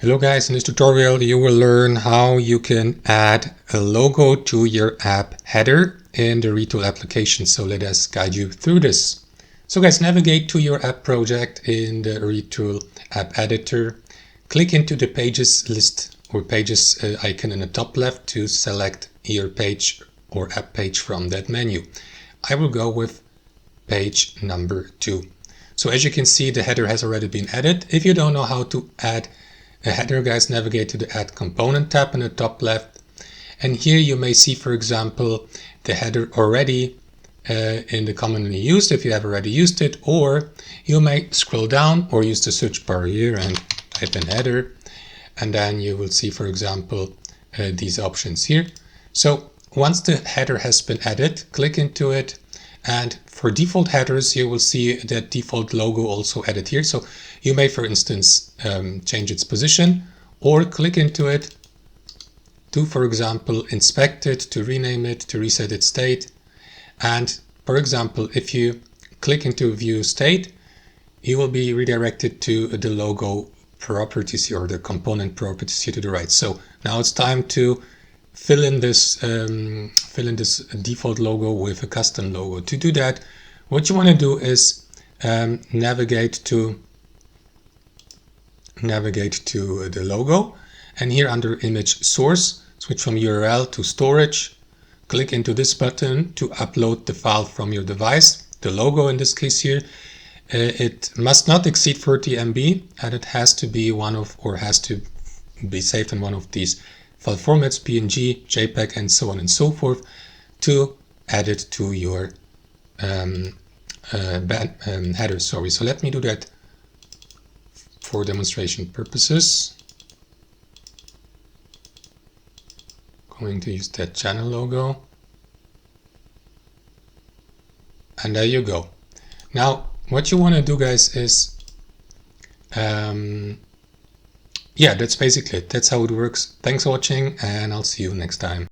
Hello guys, in this tutorial you will learn how you can add a logo to your app header in the Retool application. So let us guide you through this. So guys, navigate to your app project in the Retool app editor. Click into the pages list or pages icon in the top left to select your page or app page from that menu. I will go with page number 2. So as you can see, the header has already been added. If you don't know how to add a header, guys, navigate to the Add Component tab in the top left. And here you may see, for example, the header already in the commonly used, if you have already used it, or you may scroll down or use the search bar here and type in header. And then you will see, for example, these options here. So once the header has been added, click into it. And for default headers, you will see that default logo also added here. So you may, for instance, change its position or click into it to, for example, inspect it, to rename it, to reset its state. And for example, if you click into view state, you will be redirected to the logo properties here, or the component properties here to the right. So now it's time to fill in this default logo with a custom logo. To do that, what you want to do is navigate to the logo, and here under image source, switch from URL to storage. Click into this button to upload the file from your device, the logo in this case here. It must not exceed 30 MB, and it has to be has to be saved in one of these file formats, PNG, JPEG, and so on and so forth, to add it to your header. So let me do that for demonstration purposes. Going to use that channel logo. And there you go. Now, what you want to do, guys, is yeah, that's basically it. That's how it works. Thanks for watching, and I'll see you next time.